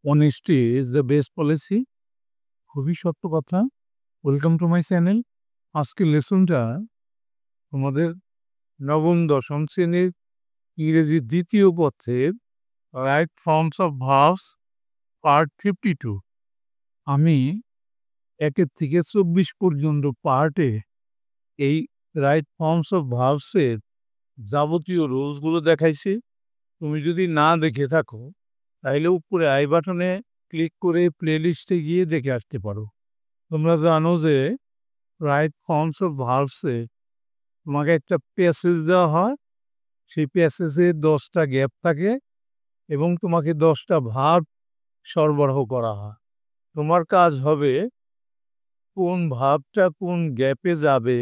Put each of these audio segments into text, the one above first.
Honesty is the best policy. খুবই সত্য কথা। Welcome to my channel. আজকের লেসনটা তোমাদের নবম দশম শ্রেণীর ইংরেজি দ্বিতীয় পত্রের right forms of verbs part 52। আমি 1 থেকে 24 পর্যন্ত পার্টে এই রাইট ফর্মস অফ ভার্বসের যাবতীয় রুলসগুলো দেখাইছি। তুমি যদি না দেখে থাকো তাহলে উপরে আই বাটনে ক্লিক করে প্লেলিস্টে গিয়ে দেখে আসতে পারো। তোমরা জানো যে রাইট ফর্মস অফ ভার্বসে তোমাকে একটা প্যাসেজ দেওয়া হয়, সেই প্যাসেজে 10টা গ্যাপ থাকে এবং তোমাকে 10টা ভার্ব সরবরাহ করা হয়। তোমার কাজ হবে কোন ভার্বটা কোন গ্যাপে যাবে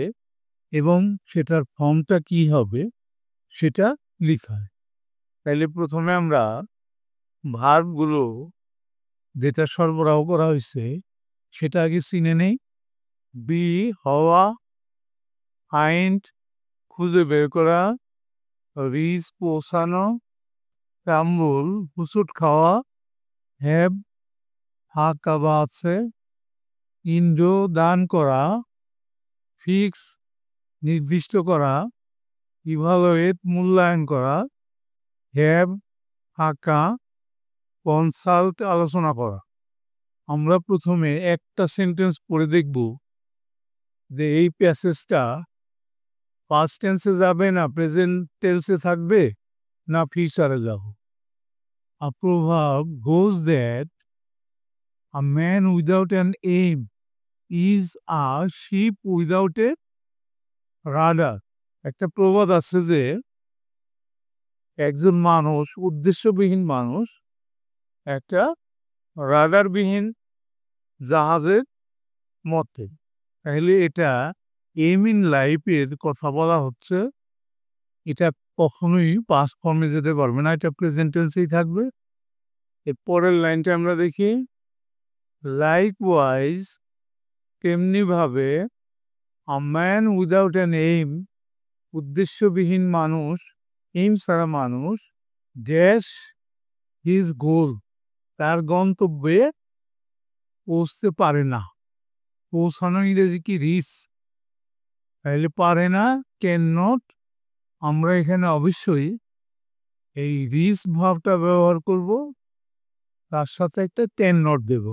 এবং সেটার ফর্মটা কি হবে সেটা লেখা। তাইলে প্রথমে আমরা ভার্বগুলো যেটা সরবরাহ করা হয়েছে সেটা আগে চিনে নেই। বি হওয়া, ফাইন্ড খুঁজে বের করা, রিচ পৌঁছানো, স্টাম্বল হুঁচট খাওয়া, হ্যাভ ফাঁকা বা আছে, ইন্ডো দান করা, ফিক্স নির্দিষ্ট করা, ইভালুয়েট মূল্যায়ন করা, হ্যাভ ফাঁকা, কনসাল্ট আলোচনা করা। আমরা প্রথমে একটা সেন্টেন্স পড়ে দেখব যে এই প্যাসেজটা পাস্ট টেন্সে যাবে না প্রেজেন্ট টেন্সে থাকবে না ফিউচারে যাব। A proverb goes that a man without an aim is a sheep without a rudder. একটা প্রবাদ আছে যে একজন মানুষ, উদ্দেশ্যবিহীন মানুষ, একটা রাডারবিহীন জাহাজের মতে। তাহলে এটা এম ইন লাইফের কথা বলা হচ্ছে। এটা কখনোই পাস্ট ফর্মে যেতে পারবে না, এটা প্রেজেন্ট টেন্সেই থাকবে। এর পরের লাইনটা আমরা দেখি, লাইকওয়াইজ তেমনিভাবে a man without an aim, উদ্দেশ্যবিহীন মানুষ, এইম ছাড়া মানুষ, ড্যাশ হিজ গোল, তার গন্তব্যে পৌঁছতে পারে না। পৌঁছানো ইংরেজি কি রিচ, তাহলে পারে না, ক্যান নট। আমরা এখানে অবশ্যই এই রিচ ভাবটা ব্যবহার করব, তার সাথে একটা ক্যান নট দেব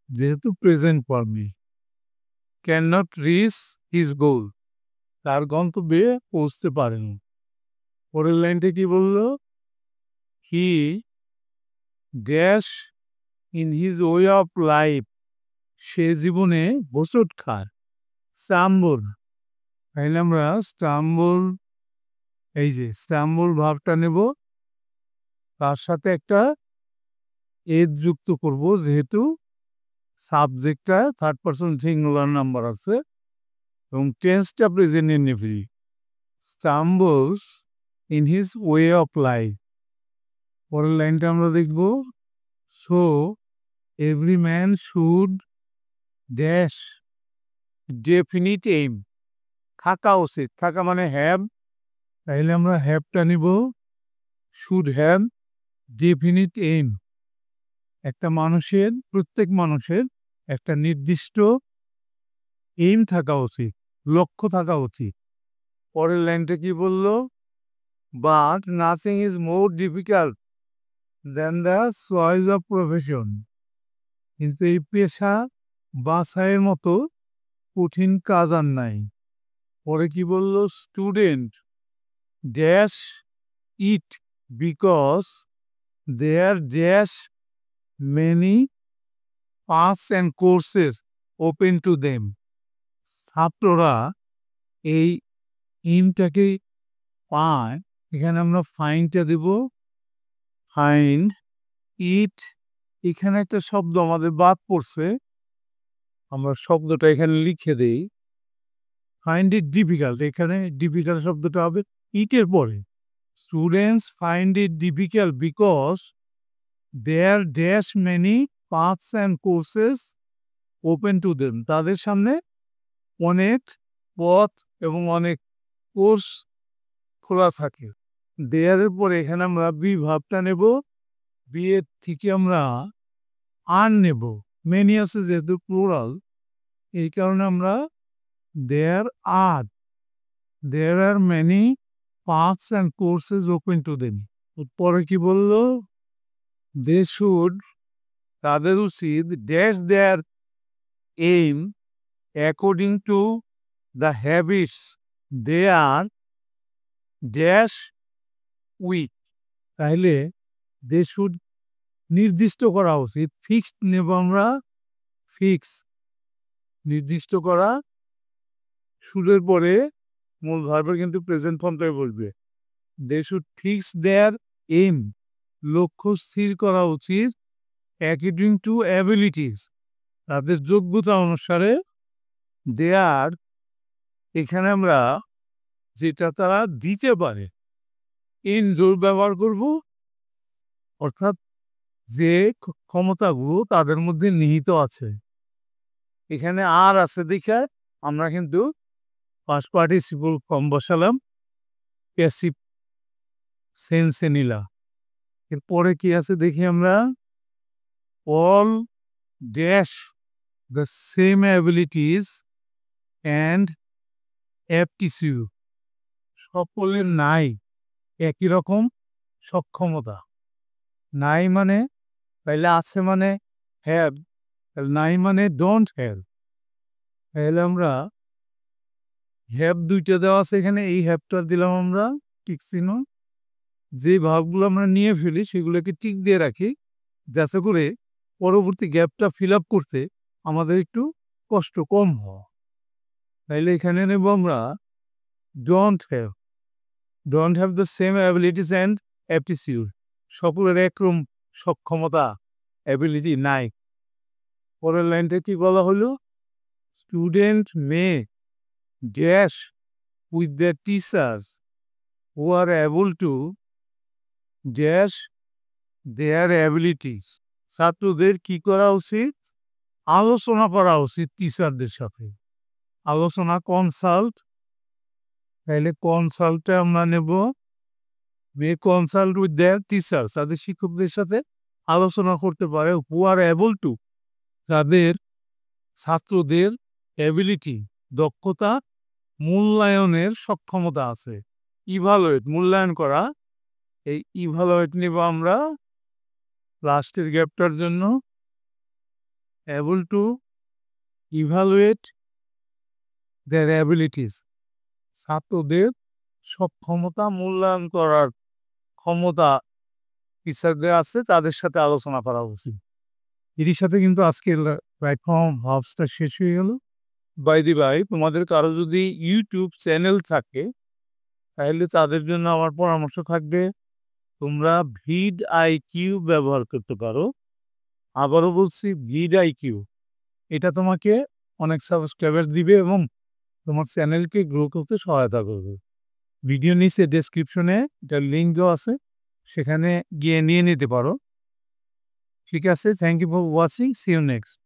যেহেতু প্রেজেন্ট ফর্মে। Can not reach his goal, তার গন্তব্যে পৌঁছতে পারেন। পরের লাইনটা কি বললো, he dash in his way of life, সে জীবনে হোঁচট খায়। স্টাম্বল, তাইলে আমরা স্টাম্বল, এই যে স্টাম্বল ভাবটা নেব, তার সাথে একটা এজ যুক্ত করব যেহেতু সাবজেক্টটা থার্ড পারসন সিঙ্গুলার নাম্বার আছে এবং টেন্সটা present indefinite. Stumbles in his way of life. পরের লাইনটা আমরা দেখব, so every man should dash definite aim, থাকা উচিত, থাকা মানে হ্যাভ, তাইলে আমরা হ্যাভটা নিব, শুড হ্যাভ ডেফিনিট এইম। একটা মানুষের, প্রত্যেক মানুষের একটা নির্দিষ্ট এইম থাকা উচিত, লক্ষ্য থাকা উচিত। পরের লাইনটা কি বলল, but nothing is more difficult than the choice of profession, কিন্তু এই পেশা বাছাইয়ের মতো কঠিন কাজ আর নাই। পরে কি বলল, student dash it because there dash many paths and courses open to them. ছাত্ররা এই ইমটাকে পায়, এখানে আমরা ফাইনটা দেব, ফাইন্ড ইট। এখানে একটা শব্দ আমাদের বাদ পড়ছে, আমরা শব্দটা এখানে লিখে দেই, ফাইন্ড ইট ডিফিকাল্ট, এখানে ডিফিকাল্ট শব্দটা হবে ইটের পরে। Students find it difficult because there dash many paths and courses open to them, তাদের সামনে অনেক পথ এবং অনেক কোর্স খোলা থাকে। দেয়ারের পরে এখানে আমরা বি ভাবটা নেব, বি এর থেকে আমরা আর নেব। মেনি আছে যেহেতু প্লুরাল, এই কারণে আমরা there are many paths and courses open to them. পরে কি বললো? দে শুড, তাদের উচিত, dash their aim according to the habits they are dash with. তাহলে দে শুড নির্দিষ্ট করা উচিত, ফিক্সড নেব আমরা, ফিক্স নির্দিষ্ট করা, শুডের পরে মূল ভার্বের কিন্তু প্রেজেন্ট ফর্মটাই বলবে। They should fix their aim, লক্ষ্য স্থির করা উচিত, অ্যাকর্ডিং টু অ্যাবিলিটিস, তাদের যোগ্যতা অনুসারে, দেয়ার এখানে আমরা যেটা তারা দিতে পারে, ইন জোর ব্যবহার করব, অর্থাৎ যে ক্ষমতাগুলো তাদের মধ্যে নিহিত আছে। এখানে আর আছে দেখে আমরা কিন্তু ফার্স্ট পার্টিসিপল ফর্ম বসালাম, প্যাসিভ সেন্সে নিলাম। এরপরে কি আছে দেখি আমরা, all dash the same abilities and aptitude, সকলের নাই একই রকম সক্ষমতা। নাই মানে, তাইলে আছে মানে হ্যাভ, নাই মানে ডোন্ট হ্যাভ। তাহলে আমরা হ্যাভ দুইটা দেওয়া আছে এখানে, এই হ্যাভটা দিলাম আমরা টিক চিহ্ন। যে ভাবগুলো আমরা নিয়ে ফেলি সেগুলোকে টিক দিয়ে রাখি, যাতে করে পরবর্তী গ্যাপটা ফিল আপ করতে আমাদের একটু কষ্ট কম হয়। তাইলে এখানে নেব আমরা don't have the same abilities and aptitude, সকলের একরকম সক্ষমতা অ্যাবিলিটি নাই। পরের লাইনটা কি বলা হলো? Student may dash with the teachers who are able to dash their abilities, ছাত্রদের কি করা উচিত? আলোচনা করা উচিত টিচারদের সাথে। আলোচনা কনসাল্ট, তাহলে কনসাল্টে আমরা নেব মে কনসাল্ট উইথ দেয়ার টিচার্স, তাদের শিক্ষকদের সাথে আলোচনা করতে পারে, হু আর এবল টু, যাদের ছাত্রদের অ্যাবিলিটি দক্ষতা মূল্যায়নের সক্ষমতা আছে। ইভালুয়েট মূল্যায়ন করা, এই ইভালুয়েট নেব আমরা লাস্টের গ্যাপটার জন্য, able to evaluate their abilities, ছাত্রদের সক্ষমতা মূল্যায়ন করার ক্ষমতা টিচারদের আছে, তাদের সাথে আলোচনা করা উচিত। এর সাথে কিন্তু আজকের প্ল্যাটফর্ম হাউসটা শেষ হয়ে গেল। বাই দি বাই, তোমাদের কারো যদি ইউটিউব চ্যানেল থাকে তাহলে তাদের জন্য আমার পরামর্শ থাকবে, তোমরা ভিড আইকিউ ব্যবহার করতে পারো। আবারও বলছি, ভিড আইকিউ, এটা তোমাকে অনেক সাবস্ক্রাইবার দিবে এবং তোমার চ্যানেলকে গ্রো করতে সহায়তা করবে। ভিডিও নিচে ডেসক্রিপশনে এটার লিঙ্ক দেওয়া আছে, সেখানে গিয়ে নিয়ে নিতে পারো। ঠিক আছে, thank you for watching, see you next.